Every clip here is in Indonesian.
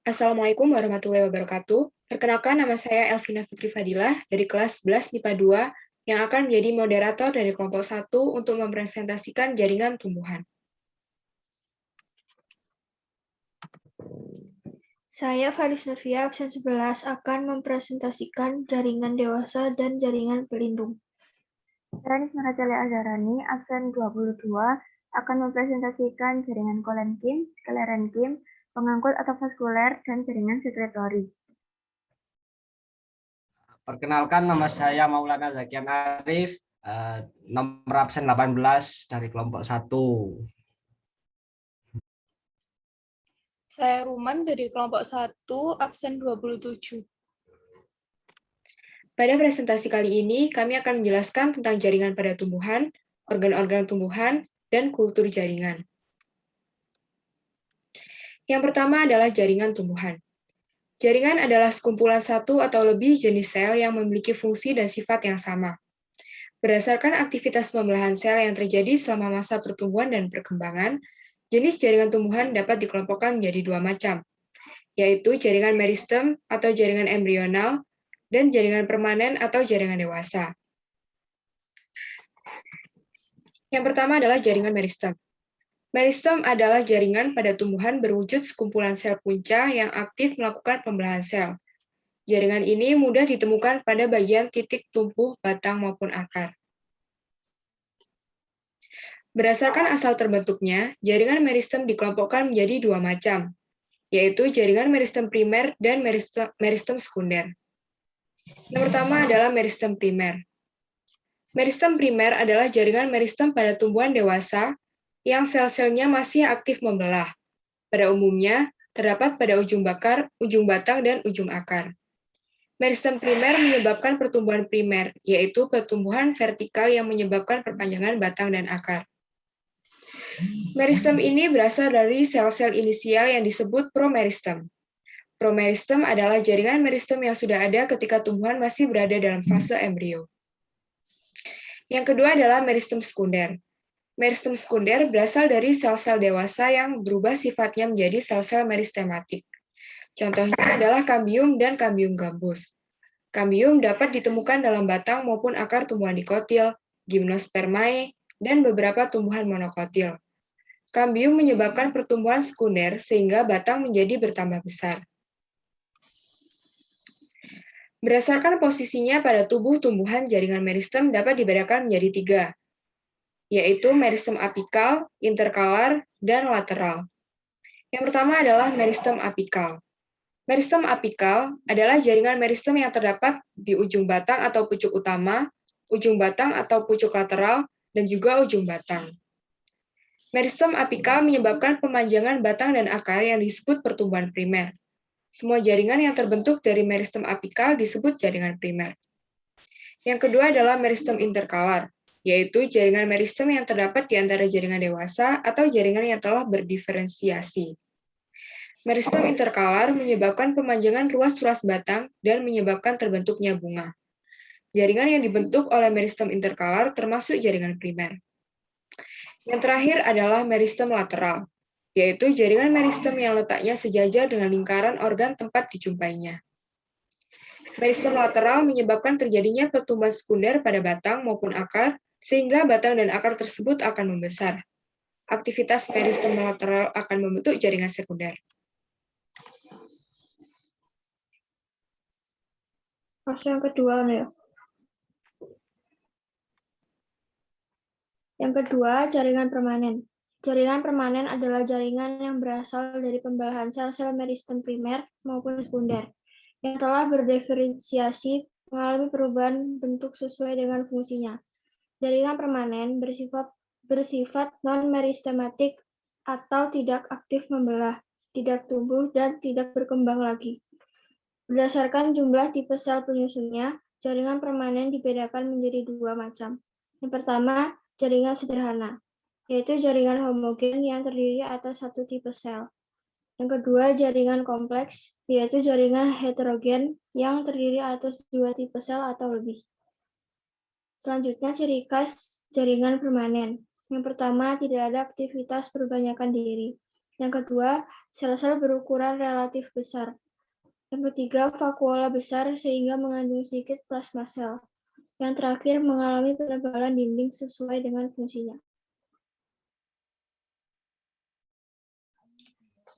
Assalamualaikum warahmatullahi wabarakatuh. Perkenalkan, nama saya Elvina Fikri Fadilah dari kelas 11 MIPA 2 yang akan menjadi moderator dari kelompok 1 untuk mempresentasikan jaringan tumbuhan. Saya Faris Novia, absen 11, akan mempresentasikan jaringan dewasa dan jaringan pelindung. Saya Nismara Celia Azharani, absen 22, akan mempresentasikan jaringan kolenkim, sklerenkim, pengangkut atau vaskuler, dan jaringan sekretory. Perkenalkan, nama saya Maulana Zakian Arif, nomor absen 18 dari kelompok 1. Saya Ruman dari kelompok 1, absen 27. Pada presentasi kali ini, kami akan menjelaskan tentang jaringan pada tumbuhan, organ-organ tumbuhan, dan kultur jaringan. Yang pertama adalah jaringan tumbuhan. Jaringan adalah sekumpulan satu atau lebih jenis sel yang memiliki fungsi dan sifat yang sama. Berdasarkan aktivitas pembelahan sel yang terjadi selama masa pertumbuhan dan perkembangan, jenis jaringan tumbuhan dapat dikelompokkan menjadi dua macam, yaitu jaringan meristem atau jaringan embrional, dan jaringan permanen atau jaringan dewasa. Yang pertama adalah jaringan meristem. Meristem adalah jaringan pada tumbuhan berwujud sekumpulan sel punca yang aktif melakukan pembelahan sel. Jaringan ini mudah ditemukan pada bagian titik tumbuh, batang, maupun akar. Berdasarkan asal terbentuknya, jaringan meristem dikelompokkan menjadi dua macam, yaitu jaringan meristem primer dan meristem sekunder. Yang pertama adalah meristem primer. Meristem primer adalah jaringan meristem pada tumbuhan dewasa yang sel-selnya masih aktif membelah. Pada umumnya, terdapat pada ujung bakar, ujung batang, dan ujung akar. Meristem primer menyebabkan pertumbuhan primer, yaitu pertumbuhan vertikal yang menyebabkan perpanjangan batang dan akar. Meristem ini berasal dari sel-sel inisial yang disebut promeristem. Promeristem adalah jaringan meristem yang sudah ada ketika tumbuhan masih berada dalam fase embrio. Yang kedua adalah meristem sekunder. Meristem sekunder berasal dari sel-sel dewasa yang berubah sifatnya menjadi sel-sel meristematik. Contohnya adalah kambium dan kambium gambus. Kambium dapat ditemukan dalam batang maupun akar tumbuhan dikotil, gimnospermae, dan beberapa tumbuhan monokotil. Kambium menyebabkan pertumbuhan sekunder sehingga batang menjadi bertambah besar. Berdasarkan posisinya pada tubuh tumbuhan, jaringan meristem dapat dibedakan menjadi tiga, yaitu meristem apikal, interkalar, dan lateral. Yang pertama adalah meristem apikal. Meristem apikal adalah jaringan meristem yang terdapat di ujung batang atau pucuk utama, ujung batang atau pucuk lateral, dan juga ujung batang. Meristem apikal menyebabkan pemanjangan batang dan akar yang disebut pertumbuhan primer. Semua jaringan yang terbentuk dari meristem apikal disebut jaringan primer. Yang kedua adalah meristem interkalar, yaitu jaringan meristem yang terdapat di antara jaringan dewasa atau jaringan yang telah berdiferensiasi. Meristem interkalar menyebabkan pemanjangan ruas-ruas batang dan menyebabkan terbentuknya bunga. Jaringan yang dibentuk oleh meristem interkalar termasuk jaringan primer. Yang terakhir adalah meristem lateral, yaitu jaringan meristem yang letaknya sejajar dengan lingkaran organ tempat dijumpainya. Meristem lateral menyebabkan terjadinya pertumbuhan sekunder pada batang maupun akar, sehingga batang dan akar tersebut akan membesar. Aktivitas meristem lateral akan membentuk jaringan sekunder. Fase yang kedua, ya. Yang kedua, jaringan permanen. Jaringan permanen adalah jaringan yang berasal dari pembelahan sel-sel meristem primer maupun sekunder, yang telah berdiferensiasi mengalami perubahan bentuk sesuai dengan fungsinya. Jaringan permanen bersifat non-meristematik atau tidak aktif membelah, tidak tumbuh, dan tidak berkembang lagi. Berdasarkan jumlah tipe sel penyusunnya, jaringan permanen dibedakan menjadi dua macam. Yang pertama, jaringan sederhana, yaitu jaringan homogen yang terdiri atas satu tipe sel. Yang kedua, jaringan kompleks, yaitu jaringan heterogen yang terdiri atas dua tipe sel atau lebih. Selanjutnya, ciri khas jaringan permanen. Yang pertama, tidak ada aktivitas perbanyakan diri. Yang kedua, sel-sel berukuran relatif besar. Yang ketiga, vakuola besar sehingga mengandung sedikit plasma sel. Yang terakhir, mengalami penebalan dinding sesuai dengan fungsinya.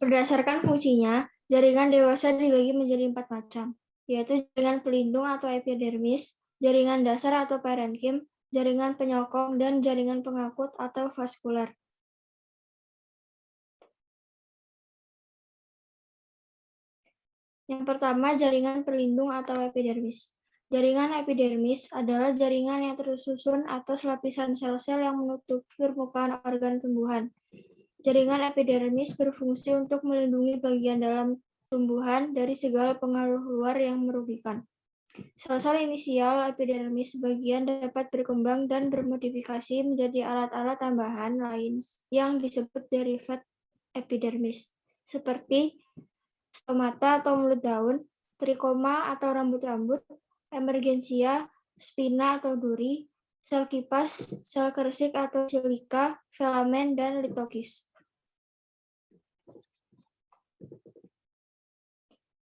Berdasarkan fungsinya, jaringan dewasa dibagi menjadi 4 macam, yaitu jaringan pelindung atau epidermis, jaringan dasar atau parenkim, jaringan penyokong, dan jaringan pengangkut atau vaskuler. Yang pertama, jaringan pelindung atau epidermis. Jaringan epidermis adalah jaringan yang tersusun atas lapisan sel-sel yang menutupi permukaan organ tumbuhan. Jaringan epidermis berfungsi untuk melindungi bagian dalam tumbuhan dari segala pengaruh luar yang merugikan. Sel-sel inisial epidermis sebagian dapat berkembang dan bermodifikasi menjadi alat-alat tambahan lain yang disebut derivat epidermis, seperti stomata atau mulut daun, trikoma atau rambut-rambut, emergensia, spina atau duri, sel kipas, sel kersik atau silika, filamen, dan litokis.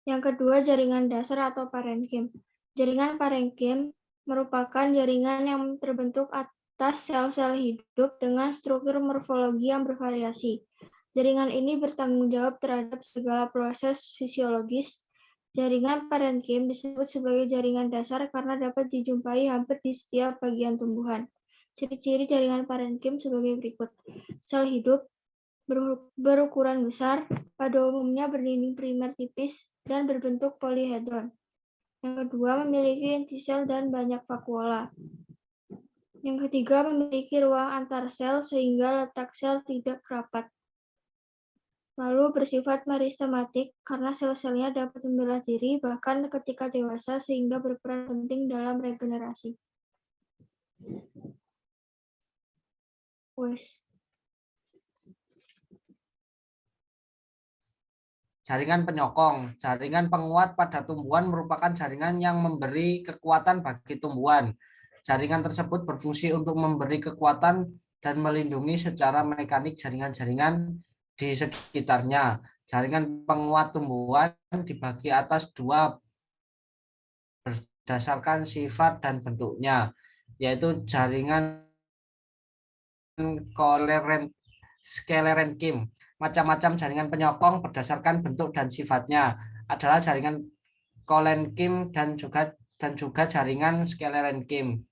Yang kedua, jaringan dasar atau parenkim. Jaringan parenkim merupakan jaringan yang terbentuk atas sel-sel hidup dengan struktur morfologi yang bervariasi. Jaringan ini bertanggung jawab terhadap segala proses fisiologis. Jaringan parenkim disebut sebagai jaringan dasar karena dapat dijumpai hampir di setiap bagian tumbuhan. Ciri-ciri jaringan parenkim sebagai berikut. Sel hidup berukuran besar, pada umumnya berdinding primer tipis, dan berbentuk polihedron. Yang kedua, memiliki inti sel dan banyak vakuola. Yang ketiga, memiliki ruang antar sel sehingga letak sel tidak rapat. Lalu bersifat meristematik karena sel-selnya dapat membela diri bahkan ketika dewasa sehingga berperan penting dalam regenerasi. Jaringan penyokong, jaringan penguat pada tumbuhan merupakan jaringan yang memberi kekuatan bagi tumbuhan. Jaringan tersebut berfungsi untuk memberi kekuatan dan melindungi secara mekanik jaringan-jaringan di sekitarnya. Jaringan penguat tumbuhan dibagi atas dua berdasarkan sifat dan bentuknya, yaitu jaringan sklerenchyme. Macam-macam jaringan penyokong berdasarkan bentuk dan sifatnya adalah jaringan kolenchyme dan juga jaringan sklerenchyme.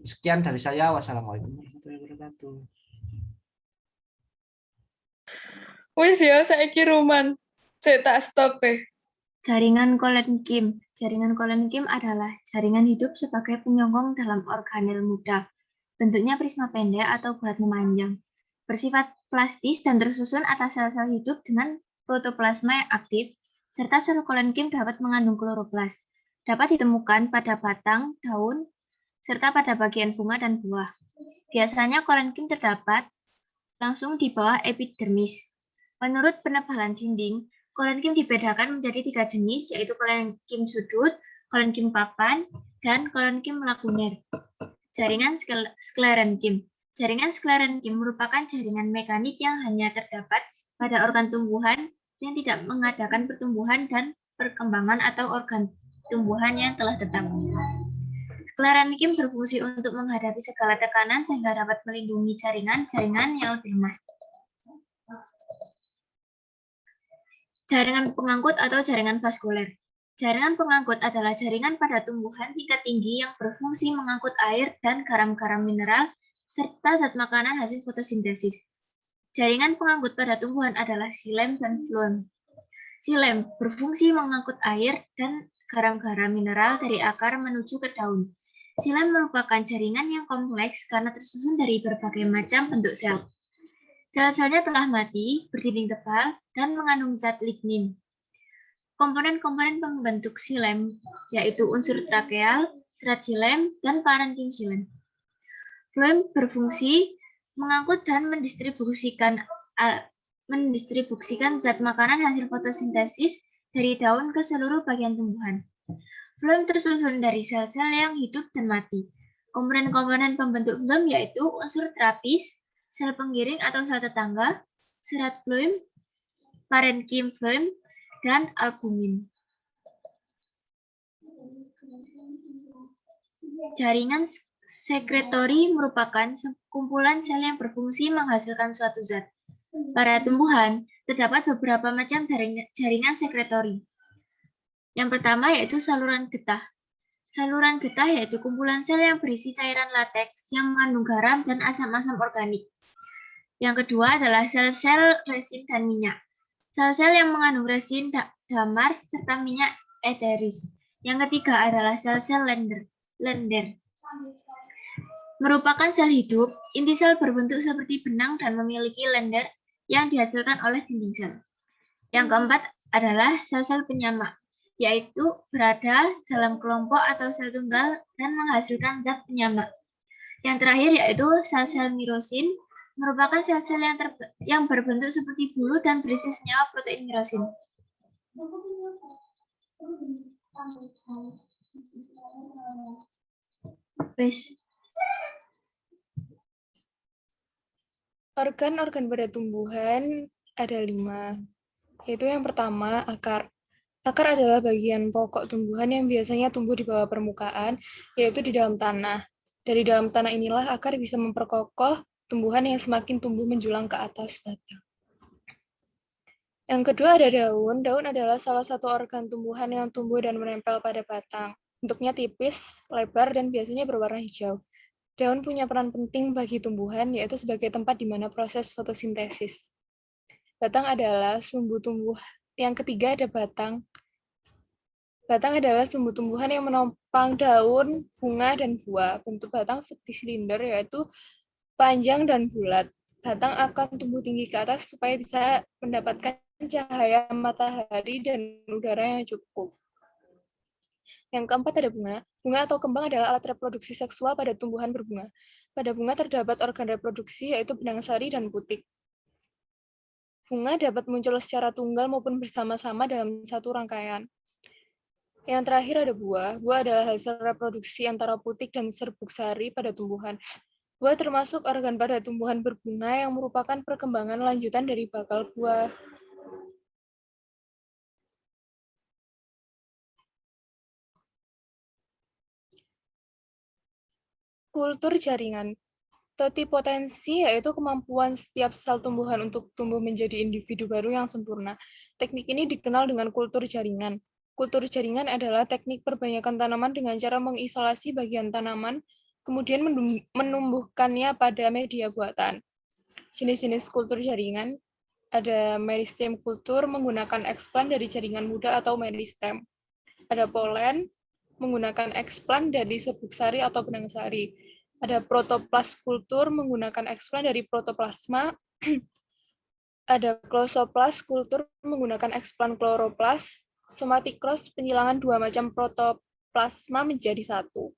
Sekian dari saya. Wassalamualaikum warahmatullahi wabarakatuh. Wis ya, saiki Ruman. Saya tak stop Jaringan kolenchyme. Jaringan kolenchyme adalah jaringan hidup sebagai penyokong dalam organel muda. Bentuknya prisma pendek atau bulat memanjang. Bersifat plastis dan tersusun atas sel-sel hidup dengan protoplasma yang aktif, serta sel kolenchyme dapat mengandung kloroplas. Dapat ditemukan pada batang, daun, serta pada bagian bunga dan buah. Biasanya kolenchyme terdapat langsung di bawah epidermis. Menurut penebalan dinding, kolenchyme dibedakan menjadi 3 jenis, yaitu kolenchyme sudut, kolenchyme papan, dan kolenchyme lakuner. Jaringan sklerenchyme. Jaringan sklerenchyme merupakan jaringan mekanik yang hanya terdapat pada organ tumbuhan yang tidak mengadakan pertumbuhan dan perkembangan atau organ tumbuhan yang telah tetap. Sklerenchyme berfungsi untuk menghadapi segala tekanan sehingga dapat melindungi jaringan-jaringan yang lebih lemah. Jaringan pengangkut atau jaringan vaskuler. Jaringan pengangkut adalah jaringan pada tumbuhan tingkat tinggi yang berfungsi mengangkut air dan garam-garam mineral serta zat makanan hasil fotosintesis. Jaringan pengangkut pada tumbuhan adalah xilem dan phloem. Xilem berfungsi mengangkut air dan garam-garam mineral dari akar menuju ke daun. Xilem merupakan jaringan yang kompleks karena tersusun dari berbagai macam bentuk sel. Sel-selnya telah mati, berdinding tebal, dan mengandung zat lignin. Komponen-komponen pembentuk xilem yaitu unsur trakeal, serat xilem, dan parenkim xilem. Phloem berfungsi mengangkut dan mendistribusikan zat makanan hasil fotosintesis dari daun ke seluruh bagian tumbuhan. Phloem tersusun dari sel-sel yang hidup dan mati. Komponen-komponen pembentuk phloem yaitu unsur trapis, sel penggiring atau sel tetangga, serat floem, parenkim floem, dan albumin. Jaringan sekretori merupakan kumpulan sel yang berfungsi menghasilkan suatu zat. Pada tumbuhan, terdapat beberapa macam jaringan sekretori. Yang pertama yaitu saluran getah. Saluran getah yaitu kumpulan sel yang berisi cairan lateks yang mengandung garam dan asam-asam organik. Yang kedua adalah sel-sel resin dan minyak. Sel-sel yang mengandung resin, damar, serta minyak eteris. Yang ketiga adalah sel-sel lender. Merupakan sel hidup, inti sel berbentuk seperti benang dan memiliki lender yang dihasilkan oleh dinding sel. Yang keempat adalah sel-sel penyamak, yaitu berada dalam kelompok atau sel tunggal dan menghasilkan zat penyamak. Yang terakhir yaitu sel-sel mirosin, merupakan sel-sel yang berbentuk seperti bulu dan berisi senyawa protein mirosin. Organ-organ pada tumbuhan ada 5, yaitu yang pertama akar. Akar adalah bagian pokok tumbuhan yang biasanya tumbuh di bawah permukaan, yaitu di dalam tanah. Dari dalam tanah inilah akar bisa memperkokoh tumbuhan yang semakin tumbuh menjulang ke atas batang. Yang kedua ada daun. Daun adalah salah satu organ tumbuhan yang tumbuh dan menempel pada batang. Bentuknya tipis, lebar, dan biasanya berwarna hijau. Daun punya peran penting bagi tumbuhan, yaitu sebagai tempat di mana proses fotosintesis. Batang adalah sumbu tumbuh. Yang ketiga ada batang. Batang adalah sumbu tumbuhan yang menopang daun, bunga, dan buah. Bentuk batang seperti silinder, yaitu panjang dan bulat. Batang akan tumbuh tinggi ke atas supaya bisa mendapatkan cahaya matahari dan udara yang cukup. Yang keempat ada bunga. Bunga atau kembang adalah alat reproduksi seksual pada tumbuhan berbunga. Pada bunga terdapat organ reproduksi yaitu benang sari dan putik. Bunga dapat muncul secara tunggal maupun bersama-sama dalam satu rangkaian. Yang terakhir ada buah. Buah adalah hasil reproduksi antara putik dan serbuk sari pada tumbuhan. Buah termasuk organ pada tumbuhan berbunga yang merupakan perkembangan lanjutan dari bakal buah. Kultur jaringan. Totipotensi yaitu kemampuan setiap sel tumbuhan untuk tumbuh menjadi individu baru yang sempurna. Teknik ini dikenal dengan kultur jaringan. Kultur jaringan adalah teknik perbanyakan tanaman dengan cara mengisolasi bagian tanaman, kemudian menumbuhkannya pada media buatan. Jenis-jenis kultur jaringan ada meristem kultur menggunakan eksplan dari jaringan muda atau meristem. Ada polen menggunakan eksplan dari serbuk sari atau benang sari. Ada protoplas kultur menggunakan eksplan dari protoplasma. Ada klosoplas kultur menggunakan eksplan kloroplas. Somatikros penyilangan dua macam protoplasma menjadi satu.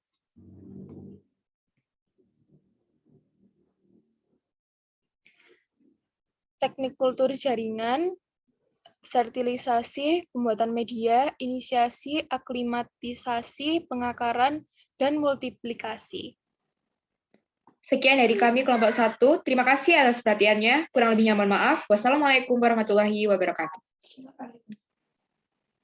Teknik kultur jaringan, sertilisasi, pembuatan media, inisiasi, aklimatisasi, pengakaran, dan multiplikasi. Sekian dari kami kelompok 1. Terima kasih atas perhatiannya. Kurang lebihnya mohon maaf. Wassalamualaikum warahmatullahi wabarakatuh.